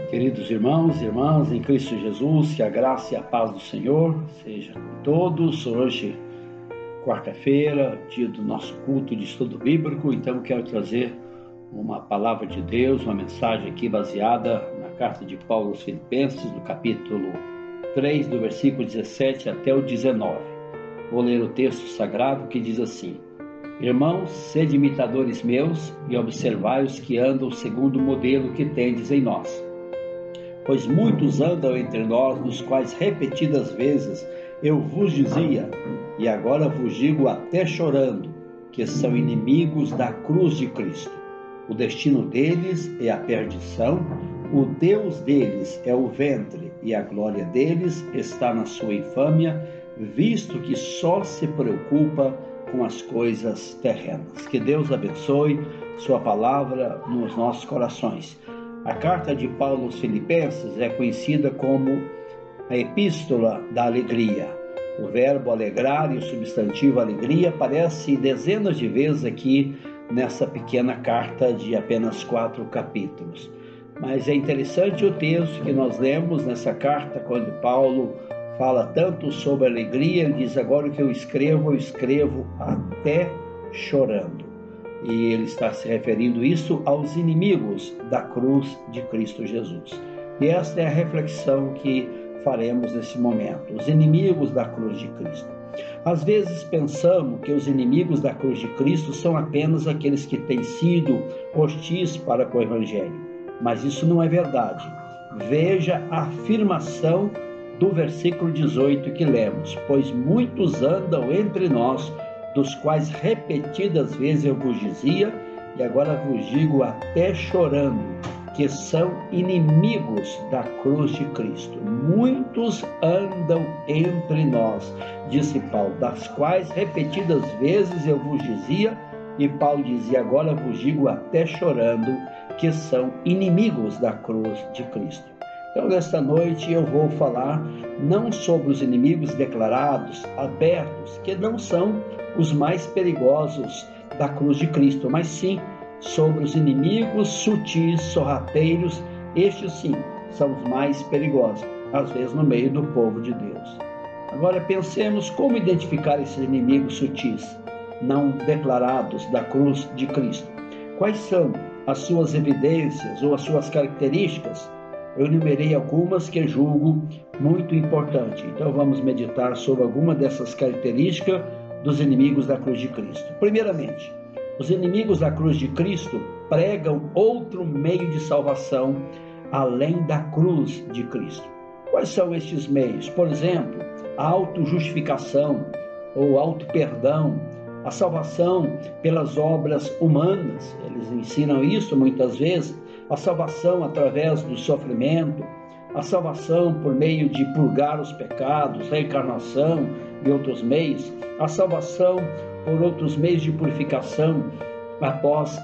Queridos irmãos e irmãs em Cristo Jesus, que a graça e a paz do Senhor seja com todos. Hoje, quarta-feira, dia do nosso culto de estudo bíblico, então quero trazer uma palavra de Deus, uma mensagem aqui baseada na carta de Paulo aos Filipenses, no capítulo 3, do versículo 17 até o 19. Vou ler o texto sagrado que diz assim: Irmãos, sede imitadores meus e observai os que andam segundo o modelo que tendes em nós. Pois muitos andam entre nós, dos quais repetidas vezes eu vos dizia, e agora vos digo até chorando, que são inimigos da cruz de Cristo. O destino deles é a perdição, o Deus deles é o ventre, e a glória deles está na sua infâmia, visto que só se preocupa com as coisas terrenas. Que Deus abençoe sua palavra nos nossos corações. A carta de Paulo aos Filipenses é conhecida como a Epístola da Alegria. O verbo alegrar e o substantivo alegria aparece dezenas de vezes aqui nessa pequena carta de apenas 4 capítulos. Mas é interessante o texto que nós lemos nessa carta, quando Paulo fala tanto sobre alegria. Ele diz: agora o que eu escrevo até chorando. E ele está se referindo isso aos inimigos da cruz de Cristo Jesus. E esta é a reflexão que faremos nesse momento. Os inimigos da cruz de Cristo. Às vezes pensamos que os inimigos da cruz de Cristo são apenas aqueles que têm sido hostis para com o Evangelho. Mas isso não é verdade. Veja a afirmação do versículo 18 que lemos: pois muitos andam entre nós, dos quais repetidas vezes eu vos dizia, e agora vos digo até chorando, que são inimigos da cruz de Cristo. Muitos andam entre nós, disse Paulo, das quais repetidas vezes eu vos dizia, e Paulo dizia: agora vos digo até chorando, que são inimigos da cruz de Cristo. Então, nesta noite eu vou falar não sobre os inimigos declarados, abertos, que não são os mais perigosos da cruz de Cristo, mas sim sobre os inimigos sutis, sorrateiros. Estes sim são os mais perigosos, às vezes no meio do povo de Deus. Agora pensemos como identificar esses inimigos sutis, não declarados da cruz de Cristo. Quais são as suas evidências ou as suas características? Eu enumerei algumas que julgo muito importantes. Então vamos meditar sobre alguma dessas características dos inimigos da cruz de Cristo. Primeiramente, os inimigos da cruz de Cristo pregam outro meio de salvação além da cruz de Cristo. Quais são estes meios? Por exemplo, a autojustificação ou auto-perdão, a salvação pelas obras humanas. Eles ensinam isso muitas vezes. A salvação através do sofrimento, a salvação por meio de purgar os pecados, reencarnação e outros meios, a salvação por outros meios de purificação após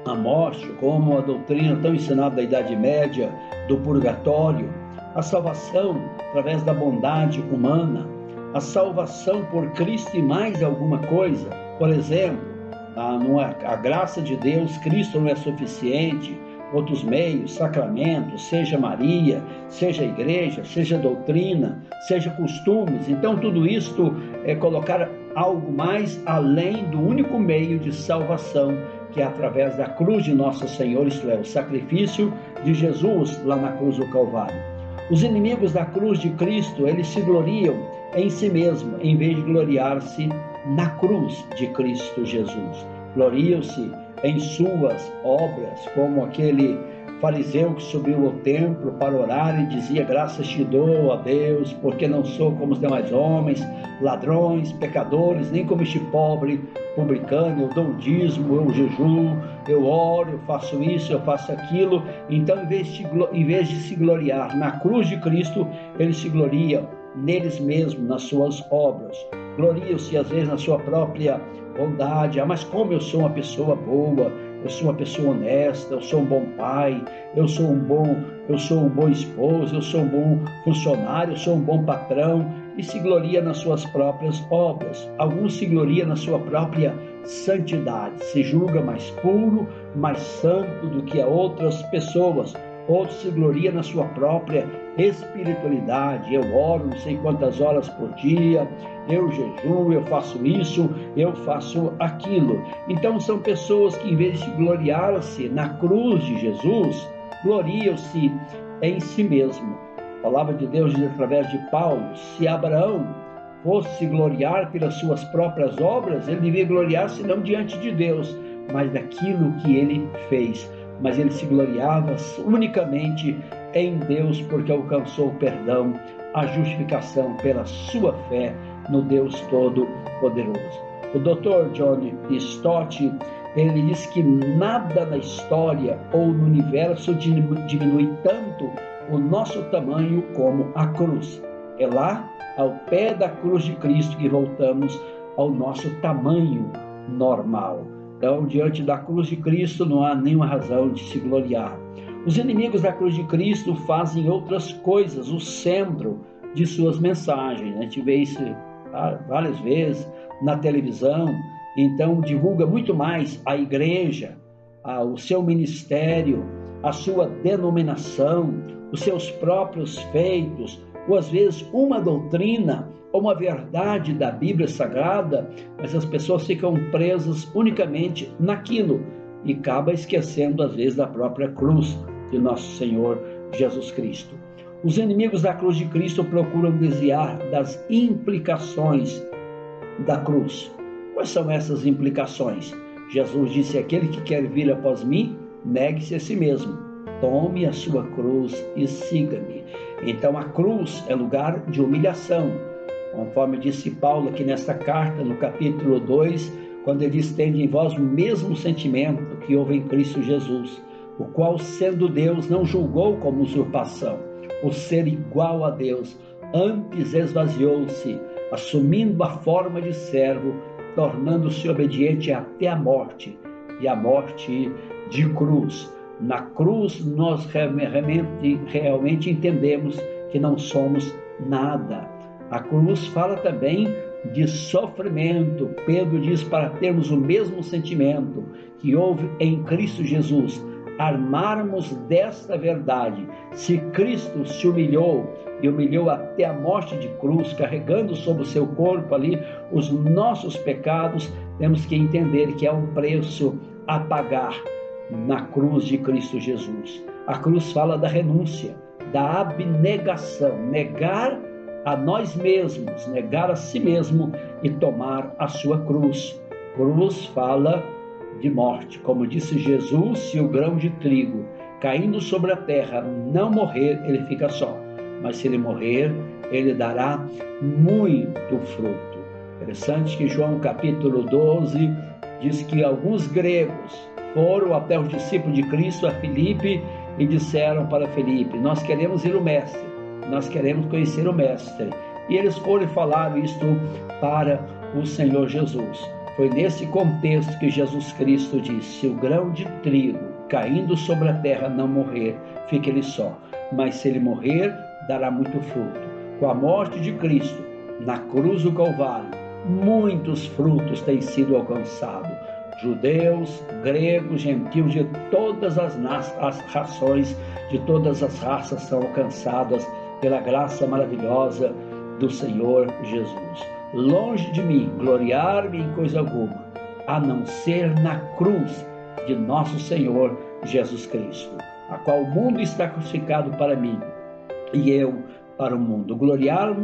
a morte, como a doutrina tão ensinada da Idade Média do purgatório, a salvação através da bondade humana, a salvação por Cristo e mais alguma coisa. Por exemplo, a graça de Deus, Cristo não é suficiente. Outros meios, sacramentos, seja Maria, seja igreja, seja doutrina, seja costumes. Então tudo isto é colocar algo mais além do único meio de salvação, que é através da cruz de Nosso Senhor, isto é, o sacrifício de Jesus lá na cruz do Calvário. Os inimigos da cruz de Cristo, eles se gloriam em si mesmo, em vez de gloriar-se na cruz de Cristo Jesus. Gloriam-se em suas obras, como aquele fariseu que subiu ao templo para orar e dizia: graças te dou, ó Deus, porque não sou como os demais homens, ladrões, pecadores, nem como este pobre publicano. Eu dou o dízimo, eu jejuo, eu oro, eu faço isso, eu faço aquilo. Então, em vez de se gloriar na cruz de Cristo, eles se gloriam neles mesmos, nas suas obras. Gloriam-se às vezes na sua própria bondade. Mas como eu sou uma pessoa boa, eu sou uma pessoa honesta, eu sou um bom pai, eu sou um bom esposo, eu sou um bom funcionário, eu sou um bom patrão, e se gloria nas suas próprias obras. Alguns se gloriam na sua própria santidade, se julga mais puro, mais santo do que a outras pessoas. outro se gloria na sua própria espiritualidade. Eu oro não sei quantas horas por dia, eu jejuo, eu faço isso, eu faço aquilo. Então são pessoas que, em vez de gloriar-se na cruz de Jesus, gloriam-se em si mesmo. A palavra de Deus diz através de Paulo: se Abraão fosse se gloriar pelas suas próprias obras, ele devia gloriar-se não diante de Deus, mas daquilo que ele fez. Mas ele se gloriava unicamente em Deus, porque alcançou o perdão, a justificação pela sua fé no Deus Todo-Poderoso. O Dr. John Stott, ele diz que nada na história ou no universo diminui tanto o nosso tamanho como a cruz. É lá, ao pé da cruz de Cristo, que voltamos ao nosso tamanho normal. Então, diante da cruz de Cristo, não há nenhuma razão de se gloriar. Os inimigos da cruz de Cristo fazem outras coisas, o centro de suas mensagens. A gente vê isso várias vezes na televisão. Então, divulga muito mais a igreja, o seu ministério, a sua denominação, os seus próprios feitos, ou às vezes uma doutrina ou uma verdade da Bíblia Sagrada, mas as pessoas ficam presas unicamente naquilo e acabam esquecendo às vezes da própria cruz de nosso Senhor Jesus Cristo. Os inimigos da cruz de Cristo procuram desviar das implicações da cruz. Quais são essas implicações? Jesus disse: aquele que quer vir após mim, negue-se a si mesmo, tome a sua cruz e siga-me. Então a cruz é lugar de humilhação, conforme disse Paulo aqui nesta carta, no capítulo 2, quando ele diz: tende em vós o mesmo sentimento que houve em Cristo Jesus, o qual, sendo Deus, não julgou como usurpação o ser igual a Deus, antes esvaziou-se, assumindo a forma de servo, tornando-se obediente até a morte, e a morte de cruz. Na cruz nós realmente entendemos que não somos nada. A cruz fala também de sofrimento. Pedro diz para termos o mesmo sentimento que houve em Cristo Jesus, armarmos desta verdade. Se Cristo se humilhou e humilhou até a morte de cruz, carregando sobre o seu corpo ali os nossos pecados, temos que entender que há um preço a pagar na cruz de Cristo Jesus. A cruz fala da renúncia, da abnegação, negar a nós mesmos, negar a si mesmo e tomar a sua cruz. Cruz fala de morte. Como disse Jesus, se o grão de trigo caindo sobre a terra não morrer, ele fica só. Mas se ele morrer, ele dará muito fruto. Interessante que João capítulo 12 diz que alguns gregos foram até os discípulos de Cristo, a Filipe, e disseram para Filipe: nós queremos ir ao mestre, nós queremos conhecer o mestre. E eles foram e falaram isto para o Senhor Jesus. Foi nesse contexto que Jesus Cristo disse: se o grão de trigo caindo sobre a terra não morrer, fica ele só, mas se ele morrer, dará muito fruto. Com a morte de Cristo na cruz do Calvário, muitos frutos têm sido alcançados. Judeus, gregos, gentios, de todas as rações, de todas as raças são alcançadas pela graça maravilhosa do Senhor Jesus. Longe de mim gloriar-me em coisa alguma, a não ser na cruz de nosso Senhor Jesus Cristo, a qual o mundo está crucificado para mim e eu para o mundo. Gloriar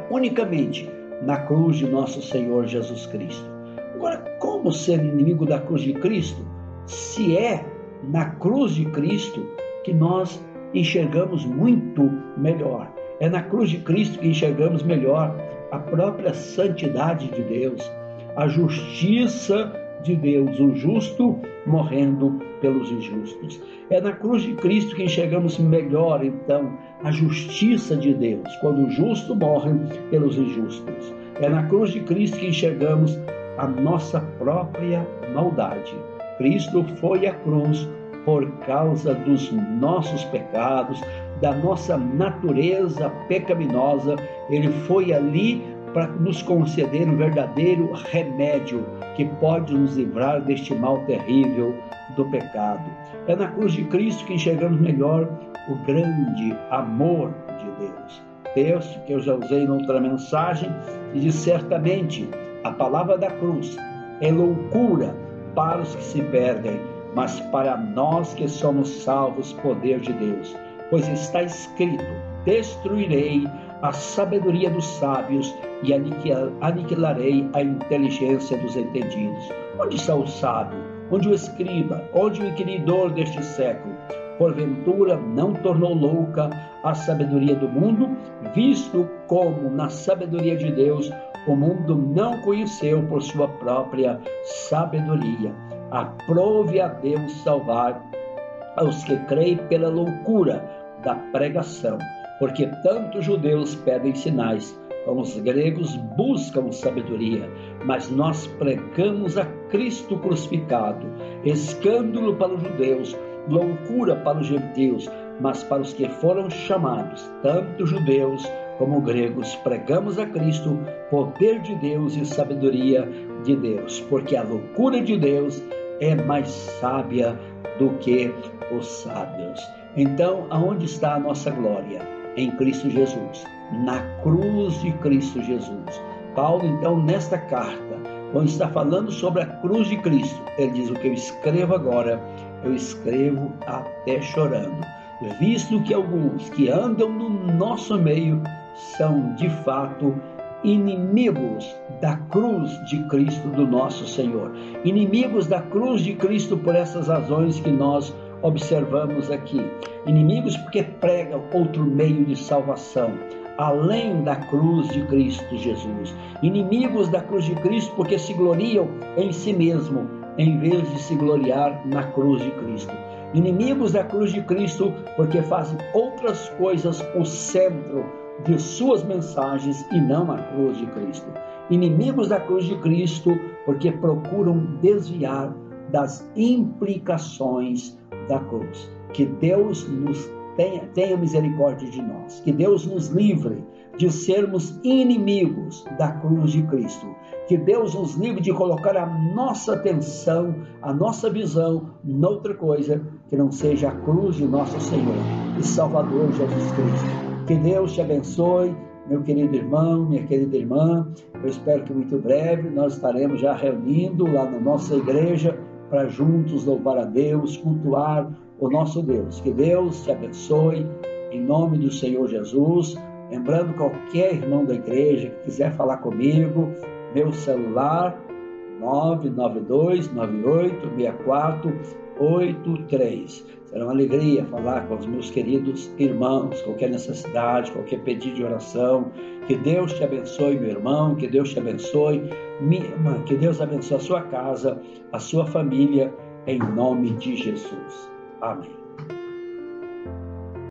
unicamente na cruz de nosso Senhor Jesus Cristo. Agora, como ser inimigo da cruz de Cristo, se é na cruz de Cristo que nós enxergamos muito melhor? É na cruz de Cristo que enxergamos melhor a própria santidade de Deus, a justiça de Deus, o justo morrendo pelos injustos. É na cruz de Cristo que enxergamos melhor, então, a justiça de Deus, quando o justo morre pelos injustos. É na cruz de Cristo que enxergamos a nossa própria maldade. Cristo foi à cruz por causa dos nossos pecados, da nossa natureza pecaminosa. Ele foi ali para nos conceder o verdadeiro remédio que pode nos livrar deste mal terrível do pecado. É na cruz de Cristo que enxergamos melhor o grande amor de Deus. Texto que eu já usei em outra mensagem, e diz: certamente a palavra da cruz é loucura para os que se perdem, mas para nós que somos salvos, poder de Deus. Pois está escrito: destruirei a sabedoria dos sábios e aniquilarei a inteligência dos entendidos. Onde está o sábio? Onde o escriba? Onde o inquiridor deste século? Porventura não tornou louca a sabedoria do mundo, visto como na sabedoria de Deus o mundo não conheceu por sua própria sabedoria. Aprove a Deus salvar aos que creem pela loucura da pregação, porque tanto os judeus pedem sinais, como os gregos buscam sabedoria, mas nós pregamos a Cristo crucificado, escândalo para os judeus, loucura para os gentios, mas para os que foram chamados, tanto judeus como gregos, pregamos a Cristo, poder de Deus e sabedoria de Deus, porque a loucura de Deus é mais sábia do que os sábios. Então, aonde está a nossa glória? Em Cristo Jesus, na cruz de Cristo Jesus. Paulo, então, nesta carta, quando está falando sobre a cruz de Cristo, ele diz: o que eu escrevo agora, eu escrevo até chorando, visto que alguns que andam no nosso meio são, de fato, inimigos da cruz de Cristo do nosso Senhor. Inimigos da cruz de Cristo por essas razões que nós observamos aqui. Inimigos porque pregam outro meio de salvação, além da cruz de Cristo Jesus. Inimigos da cruz de Cristo porque se gloriam em si mesmo, em vez de se gloriar na cruz de Cristo. Inimigos da cruz de Cristo porque fazem outras coisas o centro de suas mensagens e não a cruz de Cristo. Inimigos da cruz de Cristo porque procuram desviar das implicações da cruz. Que Deus nos tenha misericórdia de nós, que Deus nos livre de sermos inimigos da cruz de Cristo, que Deus nos livre de colocar a nossa atenção, a nossa visão noutra coisa que não seja a cruz de nosso Senhor e Salvador Jesus Cristo. Que Deus te abençoe, meu querido irmão, minha querida irmã. Eu espero que muito breve nós estaremos já reunindo lá na nossa igreja para juntos louvar a Deus, cultuar o nosso Deus. Que Deus te abençoe, em nome do Senhor Jesus. Lembrando, qualquer irmão da igreja que quiser falar comigo, meu celular 992986483. Será uma alegria falar com os meus queridos irmãos, qualquer necessidade, qualquer pedido de oração. Que Deus te abençoe, meu irmão, que Deus te abençoe, minha irmã, que Deus abençoe a sua casa, a sua família, em nome de Jesus. Amém.